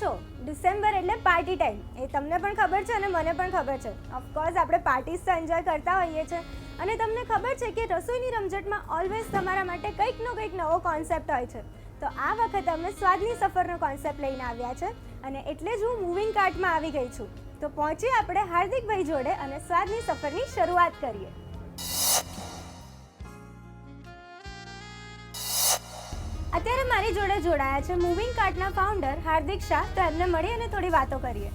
છો, ડિસેમ્બર એટલે party time, એ તમને પણ ખબર છે અને મને પણ ખબર છે. ઓફકોર્સ આપણે પાર્ટીઝ તો એન્જોય કરતા હોઈએ છીએ અને તમને ખબર છે કે રસોઈની રમઝટમાં ઓલવેઝ તમારા માટે કંઈક નવો કોન્સેપ્ટ હોય છે. તો આ વખતે અમે સ્વાદની સફરનો કોન્સેપ્ટ લઈને આવ્યા છે અને એટલે જ હું મૂવિંગ કાર્ટમાં આવી ગઈ છું. તો પહોંચીએ આપણે હાર્દિકભાઈ જોડે અને સ્વાદની સફરની શરૂઆત કરીએ. અત્યારે મારી જોડે જોડાયા છે મૂવિંગ કાર્ટના ફાઉન્ડર હાર્દિક શાહ. તો એમને મળી અને થોડી વાતો કરીએ.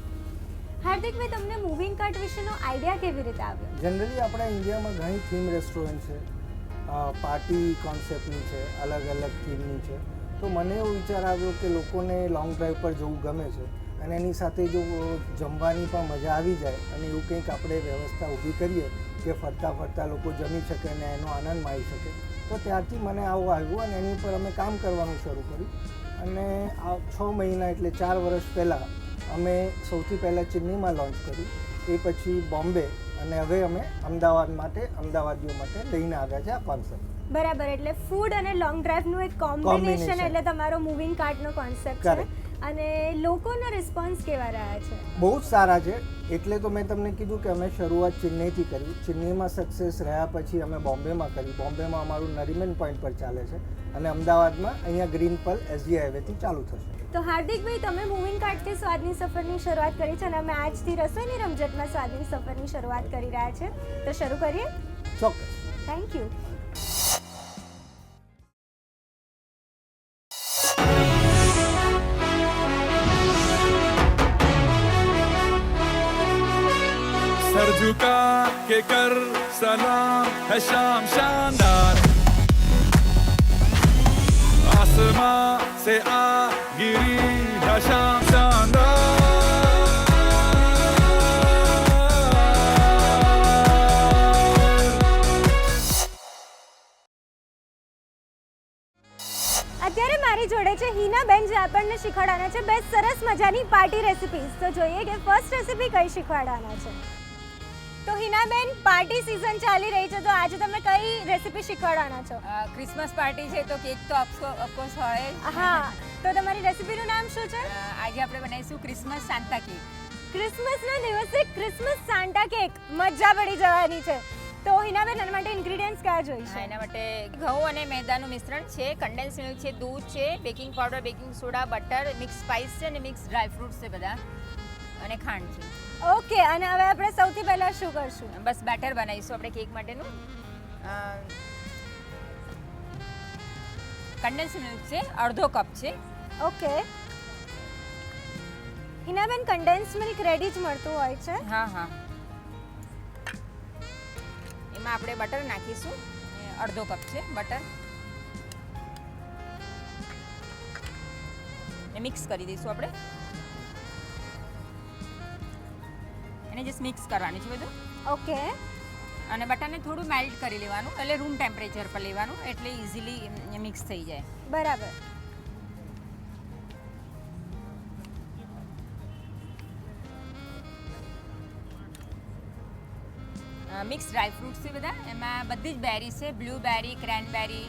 હાર્દિકભાઈ, તમને મૂવિંગ કાર્ટ વિશેનો આઈડિયા કેવી રીતે આવ્યો? જનરલી આપણા ઇન્ડિયામાં ઘણી થીમ રેસ્ટોરન્ટ છે, પાર્ટી કોન્સેપ્ટની છે, અલગ અલગ થીમની છે. તો મને એવો વિચાર આવ્યો કે લોકોને લોંગ ડ્રાઈવ પર જવું ગમે છે અને એની સાથે જો જમવાની પણ મજા આવી જાય અને એવું કંઈક આપણે વ્યવસ્થા ઊભી કરીએ કે ફરતા ફરતા લોકો જમી શકે અને એનો આનંદ માણી શકે, તો ત્યારથી મને આવું આવ્યું અને એની ઉપર અમે કામ કરવાનું શરૂ કર્યું. અને આ 6 મહિના એટલે 4 વર્ષ પહેલાં અમે સૌથી પહેલાં ચેન્નઈમાં લોન્ચ કર્યું, એ પછી બોમ્બે અને હવે અમે અમદાવાદીઓ માટે લઈને આવ્યા છે આ કોન્સેપ્ટ. બરાબર, એટલે ફૂડ અને લોંગ ડ્રાઈવનું એક કોમ્બિનેશન એટલે તમારો મૂવિંગ કાર્ટનો કોન્સેપ્ટ છે. અને લોકોનો રિસ્પોન્સ કેવા રહ્યા છે? બહુ જ સારા છે. એટલે તો મેં તમને કીધું કે અમે શરૂઆત ચેન્નઈથી કરી, ચેન્નઈમાં સક્સેસ રહ્યા પછી અમે બોમ્બેમાં કરી, બોમ્બેમાં અમારું નરીમેન પોઈન્ટ પર ચાલે છે અને અમદાવાદમાં અહીંયા ગ્રીન પલ એસજી હાઈવેથી ચાલુ થશે. તો હાર્દિકભાઈ, તમે મૂવિંગ કાર્ટથી સ્વાદની સફરની શરૂઆત કરી છે અને અમે આજથી રસોઈની રમઝટમાં સ્વાદની સફરની શરૂઆત કરી રહ્યા છે. તો શરૂ કરીએ? ચોક્કસ. Thank you. सर झुका के कर सलाम है शाम शानदार, आसमां से आ गिरी है शाम शानदार. અત્યારે મારી જોડે છે હિનાબેન, જે આપણને શીખવાડવાના છે બે સરસ મજાની પાર્ટી રેસિપીઝ. તો જોઈએ કે ફર્સ્ટ રેસિપી કઈ શીખવાડવાના છે. તો હિનાબેન, પાર્ટી સીઝન ચાલી રહી છે, તો આજે તમે કઈ રેસિપી શીખવાડવાના છો? ક્રિસમસ પાર્ટી છે તો કેક તો ઓફકોર્સ હોય. હા, તો તમારી રેસિપીનું નામ શું છે? આજે આપણે બનાવીશું ક્રિસમસ સાન્તા કેક. ક્રિસમસના દિવસે ક્રિસમસ સાન્ટા કેક, મજા પડી જવાની છે. તો હિનાબેન, એના માટે ઇન્ગ્રેડિયન્ટ્સ કયા જોઈશે? એના માટે ઘઉં અને મેદાનું મિશ્રણ છે, કન્ડેન્સ મિલ્ક છે, દૂધ છે, baking powder, baking soda, butter, mix spice છે અને મિક્સ ડ્રાય ફ્રૂટ્સ છે બધા, અને ખાંડ છે. ઓકે, અને હવે આપણે સૌથી પહેલા શું કરશું? બસ બેટર બનાવીશું આપણે કેક માટેનું. કન્ડેન્સ મિલ્ક છે, અડધો કપ છે. ઓકે હિનાબેન, કન્ડેન્સ મિલ્ક રેડી જ મળતું હોય છે? હા હા. એમાં આપણે બટર નાખીશું, અડધો કપ છે બટર, ને મિક્સ કરી દઈશું આપણે. એને જસ્ટ મિક્સ કરવાની છે બધું. ઓકે. અને બટરને થોડું મેલ્ટ કરી લેવાનું, એટલે રૂમ ટેમ્પરેચર પર લેવાનું, એટલે ઇઝીલી મિક્સ થઈ જાય. બરાબર. મિક્સ ડ્રાય ફ્રૂટ્સ છે બધા, એમાં બધી જ બેરી છે, બ્લુબેરી, ક્રેનબેરી,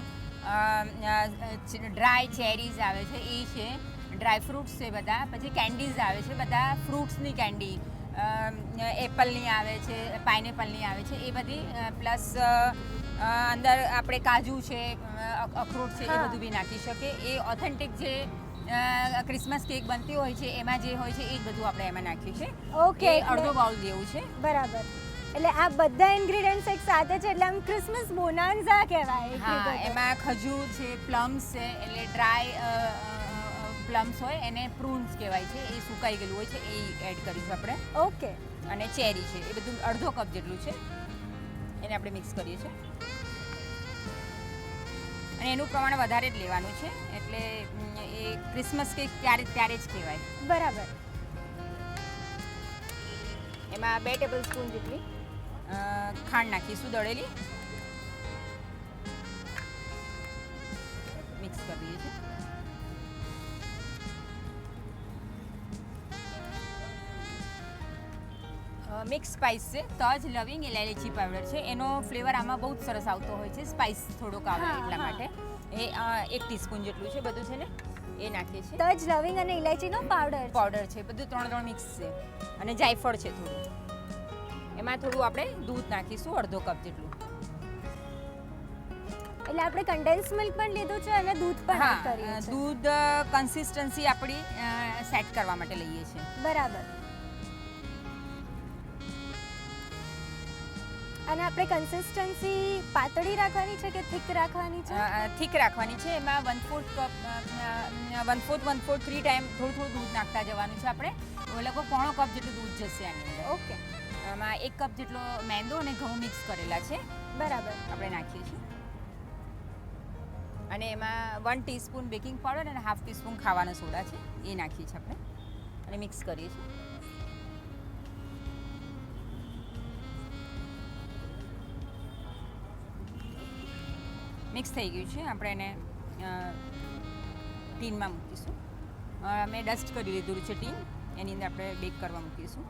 ડ્રાય ચેરીઝ આવે છે એ છે, ડ્રાય ફ્રૂટ્સ છે બધા, પછી કેન્ડીઝ આવે છે બધા, ફ્રૂટ્સની કેન્ડી, એપલની આવે છે, પાઇનેપલની આવે છે એ બધી, પ્લસ અંદર આપણે કાજુ છે, અખરોટ છે, એ બધું બી નાખી શકીએ. એ ઓથેન્ટિક જે ક્રિસમસ કેક બનતી હોય છે એમાં જે હોય છે એ જ બધું આપણે એમાં નાખ્યું છે. ઓકે, અડધો બાઉલ જેવું છે. બરાબર. એટલે આ બધા ઇન્ગ્રેડિયન્ટ્સ એક સાથે છે એટલે આમ ક્રિસમસ બોનાન્ઝા કહેવાય. હા, એમાં ખજૂર છે, પ્લમ્સ છે, એટલે ડ્રાય પ્લમ્સ હોય એને પ્રૂન્સ કહેવાય છે, એ સુકાઈ ગયેલું હોય છે, એ એડ કરીશું આપણે. ઓકે. અને ચેરી છે, એ બધું અડધો કપ જેટલું છે, એને આપણે મિક્સ કરીએ છીએ. અને એનું પ્રમાણ વધારે જ લેવાનું છે, એટલે એ ક્રિસમસ કેક ત્યારે જ કહેવાય. બરાબર. એમાં 2 ટેબલસ્પૂન જેટલી ખાંડ નાખીશું દળેલી, મિક્સ કરી દઈએ છીએ. મિક્સ સ્પાઇસ છે, તજ, લવિંગ, ઇલાયચી પાવડર છે, એનો ફ્લેવર આમાં બહુ જ સરસ આવતો હોય છે, સ્પાઇસ થોડોક આવે એટલા માટે. એ 1 ટીસ્પૂન જેટલું છે બધું છે ને. એ નાખીએ છીએ. તજ, લવિંગ અને ઇલાયચીનો પાવડર. પાવડર છે, બધું 3 મિક્સ છે. અને જાયફળ છે થોડું. એમાં થોડું આપણે દૂધ નાખીશું, અડધો કપ જેટલું. એટલે આપણે કન્ડેન્સ મિલ્ક પણ લીધું છે અને દૂધ પણ એડ કરીએ છીએ. દૂધ કન્સિસ્ટન્સી આપણી સેટ કરવા માટે લઈએ છીએ. બરાબર. અને આપણે કન્સિસ્ટન્સી પાતળી રાખવાની છે કે થીક રાખવાની છે? થીક રાખવાની છે. એમાં 1/4 કપ 1/4 3 ટાઈમ થોડું દૂધ નાખતા જવાનું છે આપણે. લગભગ 1/4 કપ જેટલું દૂધ જશે આની અંદર. ઓકે. એમાં 1 કપ જેટલો મેંદો અને ઘઉં મિક્સ કરેલા છે. બરાબર. આપણે નાખીએ છીએ. અને એમાં 1 ટીસ્પૂન બેકિંગ પાવડર અને 1/2 ટીસ્પૂન ખાવાનો સોડા છે, એ નાખીએ છીએ આપણે અને મિક્સ કરીએ છીએ. મિક્સ થઈ ગયું છે. આપણે એને ટીનમાં મૂકીશું. મેં ડસ્ટ કરી લીધું છે ટીન, એની અંદર આપણે બેક કરવા મૂકીશું.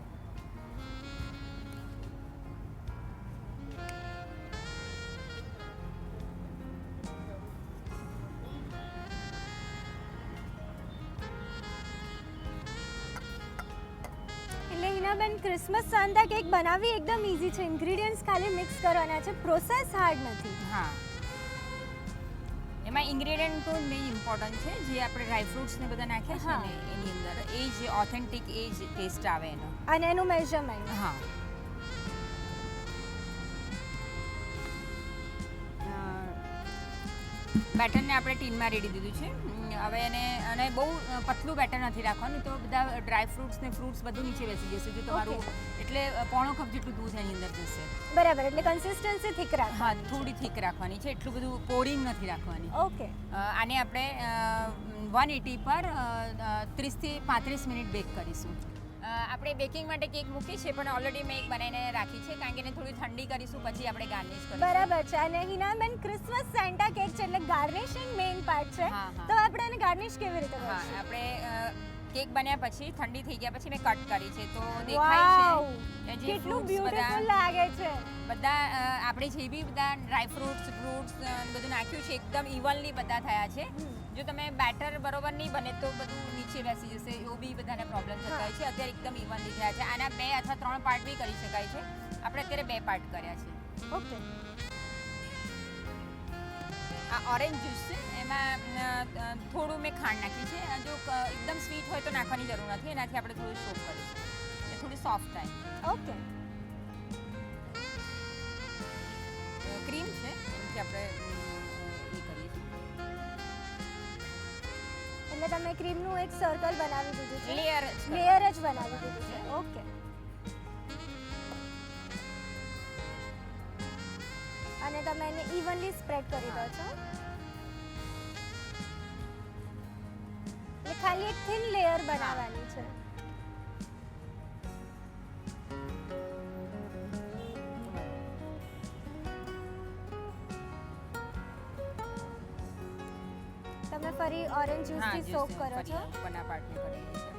એટલે હિનાબેન, ક્રિસમસ સાન્તા કેક બનાવવી એકદમ ઈઝી છે. ઇન્ગ્રેડિયન્ટ્સ ખાલી મિક્સ કરવાના છે, પ્રોસેસ હાર્ડ નથી. હા, એમાં ઇન્ગ્રેડિયન્ટ તો મેઇન ઇમ્પોર્ટન્ટ છે. જે આપણે ડ્રાયફ્રૂટ્સ ને બધા નાખ્યા છે ને એની અંદર એ જ ઓથેન્ટિક એ જ ટેસ્ટ આવે એનો. અને એનું મેઝરમેન્ટ. હા. બેટરને આપણે ટીનમાં રેડી દીધું છે. હવે એને અને બહુ પતલું બેટર નથી રાખવાનું, તો બધા ડ્રાયફ્રૂટ્સ ને ફ્રૂટ્સ બધું નીચે બેસી જશે. જો તમારું એટલે 1/4 કપ જેટલું દૂધ એની અંદર જશે. બરાબર. એટલે કન્સિસ્ટન્સી થીક હા, રાખવાની. થોડી થીક રાખવાની છે. એટલું બધું પોરિંગ નથી રાખવાની. ઓકે. આને આપણે 180 પર 30 થી 35 મિનિટ બેક કરીશું. આપણે બેકિંગ માટે કેક મૂકી છે, પણ ઓલરેડી મેં એક બનાવીને રાખી છે, કારણ કે એને થોડી ઠંડી કરીશું પછી આપણે ગાર્નિશ કરીશું. બરાબર છે. અને હિનાબેન, ક્રિસમસ સેન્ટા કેક છે એટલે ગાર્નિશિંગ મેઇન પાર્ટ છે. હા, હા. તો આપણે એને ગાર્નિશ કેવી રીતે હા, કરીશું? આપણે કેક બન્યા પછી ઠંડી થઈ ગયા પછી મેં કટ કરી છે, તો દેખાય છે વાવ! કે જે કેટલું fruits બ્યુટીફુલ લાગે છે. બધા આપણે જે બી બધા ડ્રાયફ્રૂટ્સ ફ્રૂટ્સ બધું નાખ્યું છે એકદમ ઇવનલી બધા થયા છે. જો તમે બેટર બરોબર નહીં બને તો બધું નીચે બેસી જશે, એવો બી બધાને પ્રોબ્લેમ થતા હોય છે. અત્યારે એકદમ ઇવનલી થયા છે. આના 2 અથવા 3 પાર્ટ બી કરી શકાય છે. આપણે અત્યારે 2 પાર્ટ કર્યા છે. ઓકે. આ ઓરેન્જ જ્યુસ છે, એમાં થોડું મેં ખાંડ નાખી છે. જો એકદમ સ્વીટ હોય તો નાખવાની જરૂર નથી, એનાથી આપણે થોડું સોપ કરીશું, એ થોડી સોફ્ટ થાય. ઓકે. ક્રીમ છે એનાથી આપણે એ કરીએ છીએ. એટલે તમે ક્રીમનું એક સર્કલ બનાવી દીધું છે. લેયર લેયર જ બનાવી દીધું છે. ઓકે. અને તમે એને ઇવનલી સ્પ્રેડ કરી દો છો. એટલે ખાલી એક થિન લેયર બનાવવાની છે. તમે ફરી ઓરેન્જ જ્યુસથી સોક કરો છો. ઉપરના પાર્ટને કરી દઈએ છીએ.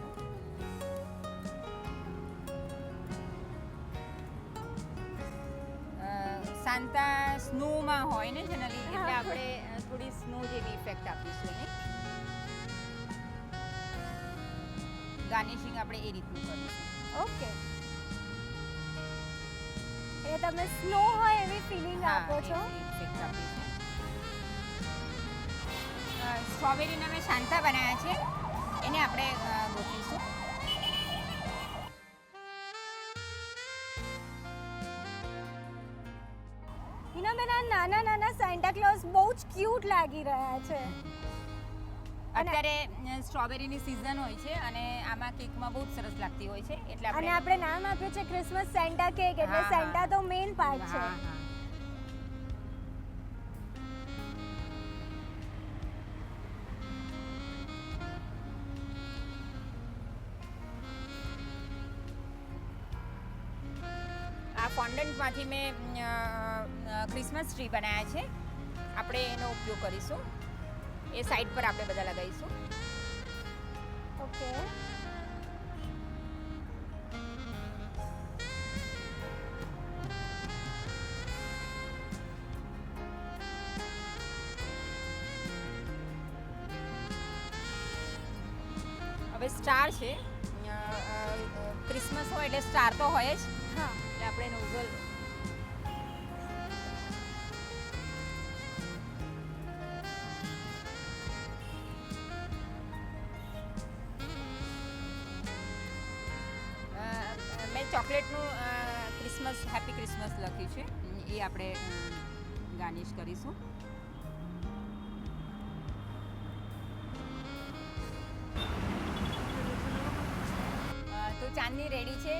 સાન્તા સ્નોમાં હોય ને જનરલી, એટલે આપણે થોડી સ્નો જેવી ઇફેક્ટ આપીશું એને. ગાર્નિશિંગ આપણે એ રીતનું કરીશું. ઓકે. એ તમે સ્નો હોય એવી ફીલિંગ આપો છો. ઇફેક્ટ આપીશું. સ્ટ્રોબેરીના મેં શાંતા બનાવ્યા છે, એને આપણે ગોઠવીશું. હિનાબેન, આ નાના નાના સાન્ટા ક્લોઝ બહુ જ ક્યુટ લાગી રહ્યા છે. અત્યારે સ્ટ્રોબેરીની સિઝન હોય છે અને આમાં કેકમાં બહુ જ સરસ લાગતી હોય છે, એટલે અને આપણે નામ આપ્યું છે ક્રિસમસ સેન્ટા કેક, એટલે હા, સેન્ટા તો મેઇન પાર્ટ છે. હા, હા. આ ફોન્ડન્ટમાંથી મેં ક્રિસમસ ટ્રી બનાવ્યા છે. આપણે એનો ઉપયોગ કરીશું. એ સાઈડ પર આપણે બધા લગાવીશું. ઓકે. સ્ટાર છે. ક્રિસમસ હોય એટલે સ્ટાર તો હોય જ, હા એટલે આપણે નોઝલ મેં ચોકલેટનું ક્રિસમસ હેપી ક્રિસમસ લખ્યું છે, એ આપણે ગાર્નિશ કરીશું. તો ચાંદની રેડી છે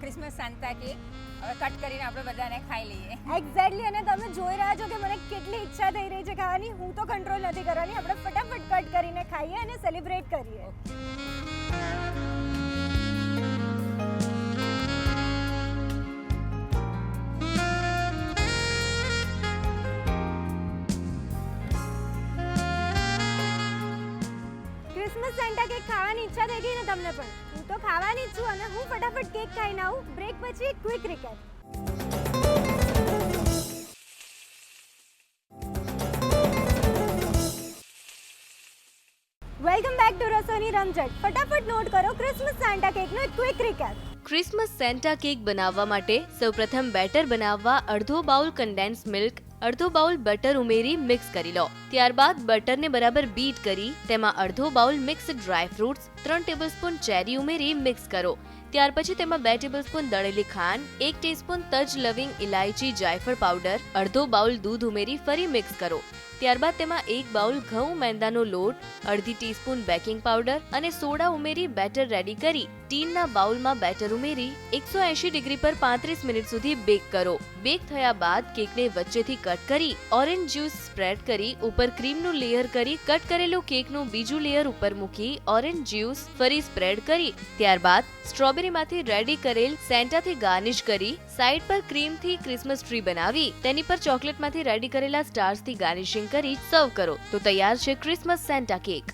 ક્રિસમસ સાન્તા કેક. હવે કટ કરીને આપણે બધાને ખાઈ લઈએ. એક્ઝેક્ટલી. અને તમે જોઈ રહ્યા છો કે મને કેટલી ઈચ્છા થઈ રહી છે ખાવાની. હું તો કંટ્રોલ નથી કરવાની. આપણે ફટાફટ કટ કરીને ખાઈએ અને સેલિબ્રેટ કરીએ. ક્રિસમસ સેન્ટા કેક ખાવાની ઈચ્છા થઈ ગઈ ને તમને પણ? હું તો ખાવાની જ છું અને હું ફટાફટ કેક ખાઈને આવું. બ્રેક પછી એક quick recap. Welcome back to રસોઈની રમઝટ. ફટાફટ નોટ કરો ક્રિસમસ સેન્ટા કેકનો એક quick recap. Christmas Santa cake બનાવવા માટે સૌપ્રથમ બેટર બનાવવા અડધો બાઉલ કન્ડેન્સ મિલ્ક, અડધો બાઉલ બટર ઉમેરી મિક્સ કરી લો. ત્યારબાદ બટરને બરાબર બીટ કરી તેમાં અડધો bowl mixed dry fruits, 3 tablespoon cherry ઉમેરી મિક્સ કરો. ત્યાર પછી તેમાં 2 ટેબલસ્પૂન દળેલી ખાંડ, 1 ટીસ્પૂન તજ, લવિંગ, ઇલાયચી, જાયફળ પાવડર, અડધો બાઉલ દૂધ ઉમેરી ફરી મિક્સ કરો. ત્યારબાદ તેમાં 1 બાઉલ ઘઉં મેંદાનો લોટ, અડધી ટીસ્પૂન બેકિંગ પાવડર અને સોડા ઉમેરી બેટર રેડી કરી ટીનના બાઉલમાં બેટર ઉમેરી 180 ડિગ્રી પર 35 મિનિટ સુધી બેક કરો. બેક થયા બાદ કેકને વચ્ચેથી કટ કરી ઓરેન્જ જ્યુસ સ્પ્રેડ કરી ઉપર ક્રીમનું લેયર કરી કટ કરેલું કેકનું બીજું લેયર ઉપર મૂકી ઓરેન્જ જ્યુસ ફરી સ્પ્રેડ કરી ત્યારબાદ સ્ટ્રોબેરીમાંથી રેડી કરેલ સેન્ટાથી ગાર્નિશ કરી સાઈડ પર ક્રીમથી ક્રિસમસ ટ્રી બનાવી તેની પર ચોકલેટમાંથી રેડી કરેલા સ્ટાર્સથી ગાર્નિશિંગ કરી સર્વ કરો તો તૈયાર છે Christmas Santa cake.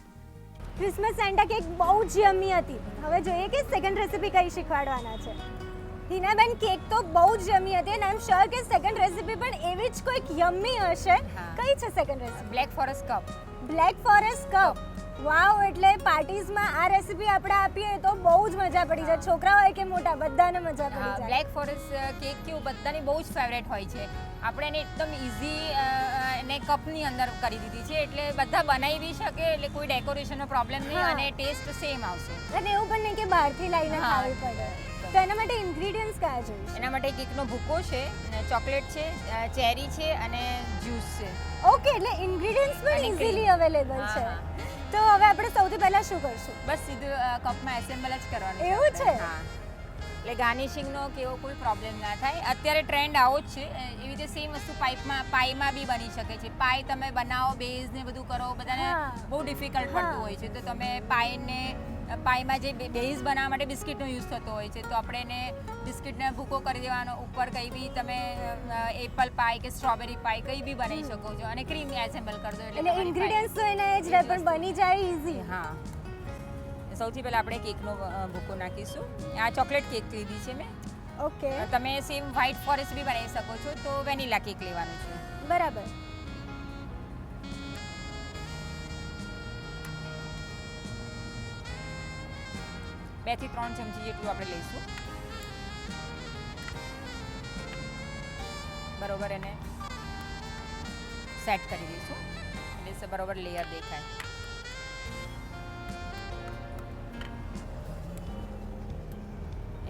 Christmas Santa cake બહુ જ યમ્મી હતી. હવે જોઈએ કે સેકન્ડ રેસિપી કઈ શીખવાડવાના છે. હિનાબેન, કેક તો બહુ જ યમ્મી હતી અને આઈ એમ શ્યોર કે સેકન્ડ રેસિપી પણ એવી જ કોઈક યમ્મી હશે. કઈ છે second recipe? Black forest cup. Black forest cup. Wow, એટલે પાર્ટીઝમાં આ રેસિપી આપણે આપીએ તો બહુ જ મજા પડી જાય. છોકરા હોય કે મોટા બધાને મજા પડી જાય. બ્લેક ફોરેસ્ટ કેક કેવું બધાની બહુ જ ફેવરેટ હોય છે. આપણે એને એકદમ ઇઝી એને કપની અંદર કરી દીધી છે એટલે બધા બનાવી બી શકે એટલે કોઈ ડેકોરેશનનો પ્રોબ્લેમ નહીં અને ટેસ્ટ સેમ આવશે. અને એવું પણ નહીં કે બહારથી લાવીને ખાવી પડે. તો એના માટે ઇન્ગ્રેડિયન્ટ્સ કયા જોઈએ? એના માટે કેકનો ભૂકો છે, ચોકલેટ છે, ચેરી છે અને જ્યુસ છે. ઓકે, એટલે ઇન્ગ્રેડિયન્ટ્સ પણ ઇઝીલી અવેલેબલ છે. તો હવે આપણે સૌથી પહેલા શું કરશું? બસ સીધું કપમાં એસેમ્બલ જ કરવાનું. એવું છે? હા, એટલે ગાર્નિશિંગનો કેવો કોઈ પ્રોબ્લેમ ના થાય. અત્યારે ટ્રેન્ડ આવો જ છે. એવી રીતે સેમ વસ્તુ પાઈમાં બી બની શકે છે. પાઈ તમે બનાવો, બેઝ ને બધું કરો, બધાને બહુ ડિફિકલ્ટ પડતું હોય છે. તો તમે પાઈમાં જે બેઝ બનાવવા માટે બિસ્કિટનો યુઝ થતો હોય છે તો આપણે એને બિસ્કિટને ભૂકો કરી દેવાનો. ઉપર કંઈ બી તમે એપલ પાઈ કે સ્ટ્રોબેરી પાઈ કંઈ બી બનાવી શકો છો અને ક્રીમ એસેમ્બલ કરી દો એટલે ઇન્ગ્રેડિયન્ટ્સ તો એના જ રહે પણ બની જાય ઇઝી. હા, સૌથી પહેલાં આપણે કેકનો ભૂકો નાખીશું. આ ચોકલેટ કેક લીધી છે મેં. ઓકે, તમે સેમ વ્હાઇટ ફોરેસ્ટ બી બનાવી શકો છો તો વેનીલા કેક લેવાનું છે. બરાબર. બે થી 3 ચમચી જેટલું આપણે લઈશું. બરોબર એને સેટ કરી દઈશું એટલે બરોબર લેયર દેખાય.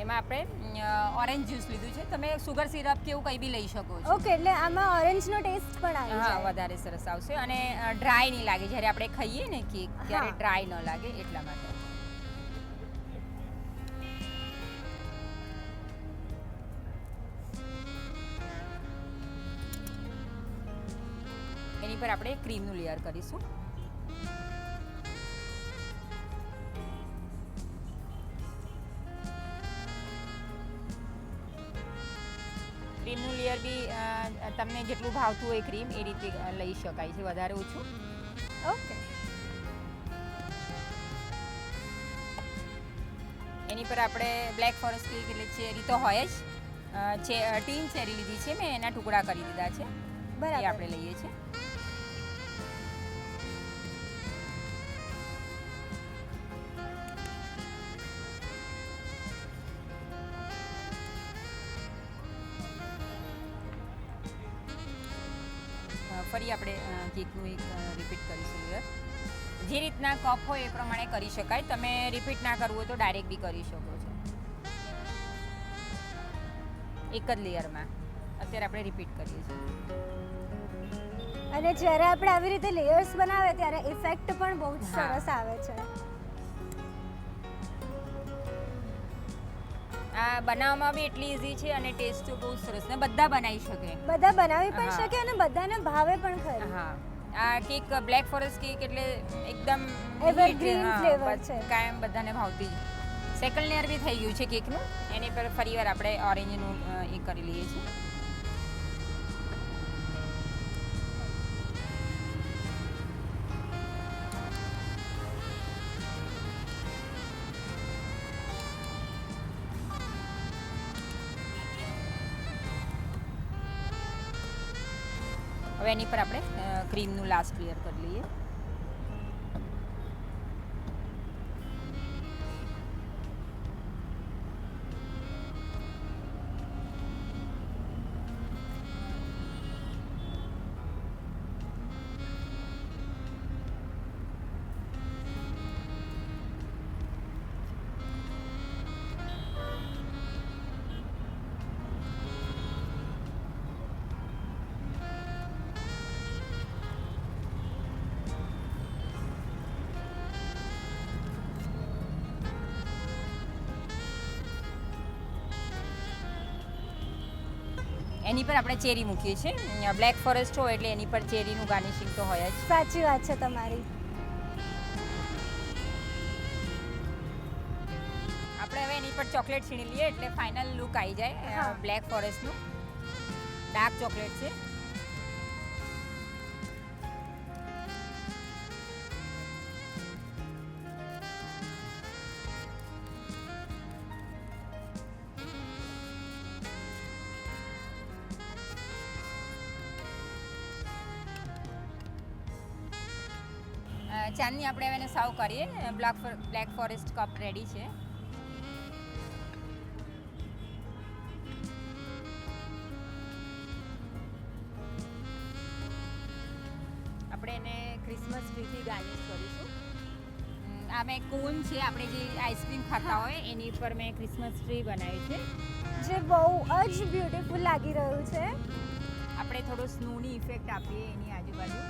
એમાં આપણે ઓરેન્જ જ્યુસ લીધું છે. તમે સુગર સિરપ કે એવું કંઈ બી લઈ શકો છો. ઓકે, એટલે આમાં ઓરેન્જનો ટેસ્ટ પણ આવી હા, જાય. વધારે સરસ આવશે અને ડ્રાય નહીં લાગે. જ્યારે આપણે ખાઈએ ને કેક ત્યારે ડ્રાય ન લાગે એટલા માટે. એની પર આપણે ક્રીમનું લેયર કરીશું. ક્રીમનું લેયર બી તમને જેટલું ભાવતું હોય ક્રીમ એ રીતે લઈ શકાય છે, વધારે ઓછું. ઓકે, એની પર આપણે બ્લેક ફોરેસ્ટ કેક એટલે ચેરી તો હોય જ. ટીન ચેરી લીધી છે મેં, એના ટુકડા કરી દીધા છે. એ બરાબર. આપણે લઈએ છીએ. ફરી આપણે કેકનું એક રિપીટ કરીશું લેયર. જે રીતના કપ હોય એ પ્રમાણે કરી શકાય. તમે રિપીટ ના કરવું હોય તો ડાયરેક્ટ બી કરી શકો છો એક જ લેયરમાં. અત્યારે આપણે રિપીટ કરીએ છીએ. અને જ્યારે આપણે આવી રીતે લેયર્સ બનાવે ત્યારે ઇફેક્ટ પણ બહુ જ સરસ આવે છે. આ બનાવવામાં બી એટલી ઇઝી છે અને ટેસ્ટ તો બહુ સરસ ને બધા બનાવી શકે. બધા બનાવી પણ હા. શકે અને બધાને ભાવે પણ ખરી. હા, આ કેક બ્લેક ફોરેસ્ટ કેક એટલે એકદમ Evergreen flavor છે. કાયમ બધાને ભાવતી. સેકન્ડ લેયર બી થઈ ગયું છે કેકનું. એની પર ફરીવાર આપણે ઓરેન્જનું એ કરી લઈએ છીએ. હવે એની પર આપણે ક્રીમનું લાસ્ટ લેયર કરી લઈએ. એની પર આપણે ચેરી મૂકીએ છીએ. બ્લેક ફોરેસ્ટ હોય એટલે એની પર ચેરીનું ગાર્નિશિંગ તો હોય જ. સાચી વાત છે તમારી. આપણે હવે એની પર ચોકલેટ છીણી લઈએ એટલે ફાઇનલ લુક આવી જાય. હા. બ્લેક ફોરેસ્ટનું ડાર્ક ચોકલેટ છે. ચાંદની આપણે હવે એને સર્વ કરીએ. બ્લેક ફોરેસ્ટ કપ રેડી છે. આપણે એને ક્રિસમસ ટ્રીથી ગાર્નિશ કરીશું. આ મેં કોન છે, આપણે જે આઈસ્ક્રીમ ખાતા હોય એની ઉપર મેં ક્રિસમસ ટ્રી બનાવી છે. જે બહુ જ બ્યુટીફુલ લાગી રહ્યું છે. આપણે થોડો સ્નોની ઇફેક્ટ આપીએ એની આજુબાજુ.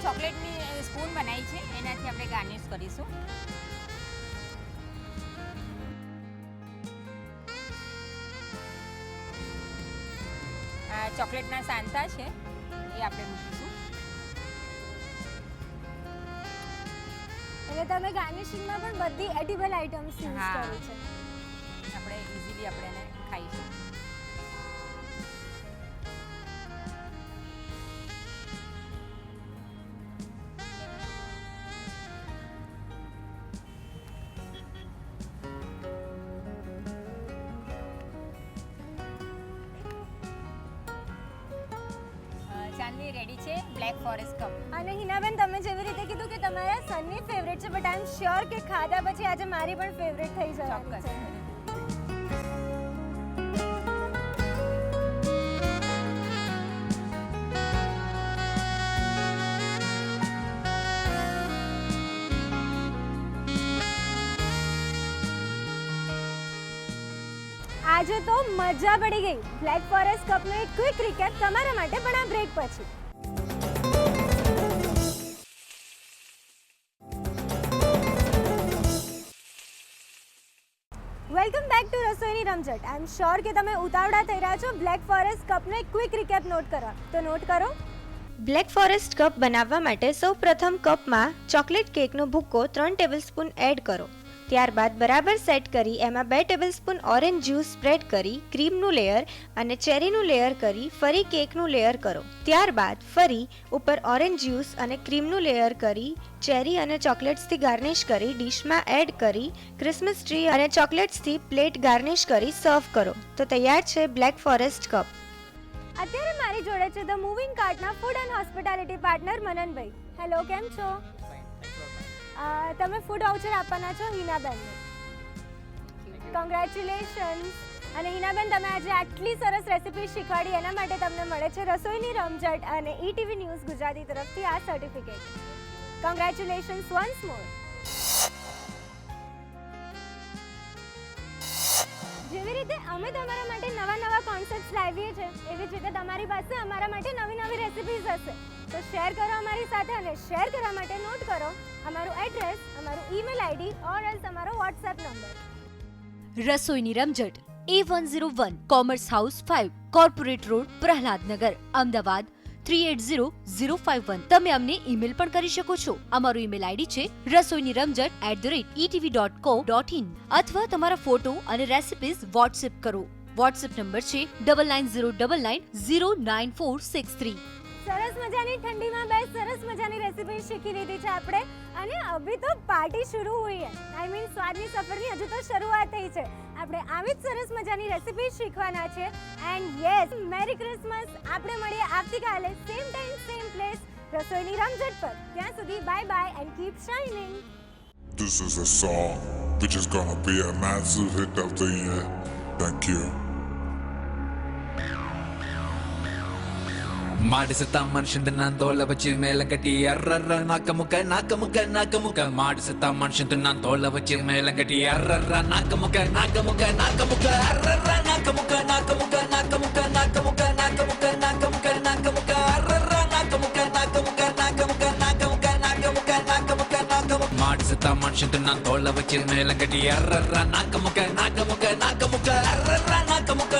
ચોકલેટની સ્પૂન બનાવી છે એનાથી આપણે ગાર્નિશ કરીશું. ચોકલેટના સાંતા છે એ આપણે મૂકીશું. અને તમે ગાર્નિશિંગમાં પણ બધી એડિબલ આઇટમ્સ યુઝ હા. કરી છે. આપણે ઇઝીલી આપણે એને ખાઈશું. ચાંદની રેડી છે બ્લેક ફોરેસ્ટ કપ. અને હિનાબેન, તમે જેવી રીતે કીધું કે તમારા સનની ફેવરેટ છે, બટ આઈ એમ શ્યોર કે ખાધા પછી આજે મારી પણ ફેવરેટ થઈ જવાની ચોક્કસ. છે. આજે તો મજા પડી ગઈ. બ્લેક ફોરેસ્ટ કપનો એક ક્વિક રિકેપ તમારા માટે પણ આ બ્રેક પછી. વેલકમ બેક ટુ રસોઈની રમઝટ. આઈ એમ શ્યોર કે તમે ઉતાવળા થઈ રહ્યા છો બ્લેક ફોરેસ્ટ કપનો એક ક્વિક રિકેપ નોટ કરવા. તો નોટ કરો. બ્લેક ફોરેસ્ટ કપ બનાવવા માટે સૌપ્રથમ કપમાં ચોકલેટ કેકનો ભૂક્કો 3 ટેબલસ્પૂન એડ કરો. ત્યારબાદ બરાબર સેટ કરી એમાં 2 ટેબલસ્પૂન ઓરેન્જ જ્યુસ સ્પ્રેડ કરી ક્રીમનું લેયર અને ચેરીનું લેયર કરી ફરી કેકનું લેયર કરો. ત્યારબાદ ફરી ઉપર ઓરેન્જ જ્યુસ અને ક્રીમનું લેયર કરી ચેરી અને ચોકલેટ્સથી ગાર્નિશ કરી ડીશમાં એડ કરી ક્રિસમસ ટ્રી અને ચોકલેટ્સથી પ્લેટ ગાર્નિશ કરી સર્વ કરો. તો તૈયાર છે બ્લેક ફોરેસ્ટ કપ. અત્યારે મારી જોડે છે ધ મૂવિંગ કાર્ટના ફૂડ એન્ડ હોસ્પિટાલિટી પાર્ટનર મનનભાઈ. હેલો, કેમ છો? તમે ફૂડ વાઉચર આપવાના છો હિનાબેનને. કોંગ્રેચ્યુલેશન્સ. અને હિનાબેન, તમે આજે આટલી સરસ રેસિપી શીખવાડી એના માટે તમને મળે છે રસોઈની રમઝટ અને ETV ન્યૂઝ ગુજરાતી તરફથી આ સર્ટિફિકેટ. કોંગ્રેચ્યુલેશન્સ વન્સ મોર. જેવી રીતે અમે તમારા માટે નવા કોન્સેપ્ટ્સ લાવીએ છીએ, એવી જ રીતે તમારી પાસે અમારા માટે નવી રેસિપીઝ હશે. તો શેર કરો અમારી સાથે, અને શેર કરવા માટે નોટ કરો અમારું એડ્રેસ, અમારું ઈમેલ ID ઓર એલ્સ અમારો WhatsApp નંબર. રસોઈની રમઝટ A101 commerce house 5 corporate road Prahlad Nagar Ahmedabad 380051. તમે અમને ઈમેલ પણ કરી શકો છો. અમારું ઈમેલ ID છે rasoiniramajaat@etv.co.in અથવા તમારા ફોટો અને રેસિપીઝ વોટ્સએપ કરો. વોટ્સએપ નંબર છે 9909909463. સરસ મજાની ઠંડીમાં બે સરસ મજાની રેસિપી શીખી લીધી છે આપણે, અને અભી તો પાર્ટી શરૂ હુઈ હે. આઈ મીન સ્વાદની સફરની હજુ તો શરૂઆત થઈ છે. આપણે આવી જ સરસ મજાની રેસિપી શીખવાના છે. And yes, merry Christmas. આપણે મળીએ આવતીકાલે સેમ ટાઈમ સેમ પ્લેસ રસોઈની રમઝટ પર. ત્યાં સુધી bye bye and keep shining. This is a song which is gonna be a massive hit of the year. Thank you. ಮಾಡಿಸುತ್ತ ಮನುಷ್ಯಂದ ನಾನ್ ತೋಳ ಬಚ್ಚಿ ಮೇಲೆ ಕಟ್ಟಿ ಅರ್ರರ್ರ ನಾಕಮುಖ ಮಾಡಿಸುತ್ತ ಮನುಷ್ಯಂದ ನಾನ್ ತೋಳ ಬಚ್ಚಿ ಮೇಲೆ ಕಟ್ಟಿ ಅರ್ರರ್ರ ನಾಕಮುಖ ಅರ್ರರ್ರ ನಾಕಮುಖ ಅರ್ರರ್ರ ನಾಕಮುಖ ಮಾಡಿಸುತ್ತ ಮನುಷ್ಯಂದ ನಾನ್ ತೋಳ ಬಚ್ಚಿ ಮೇಲೆ ಕಟ್ಟಿ ಅರ್ರರ್ರ ನಾಕಮುಖ ಅರ್ರರ್ರ ನಾಕಮುಖ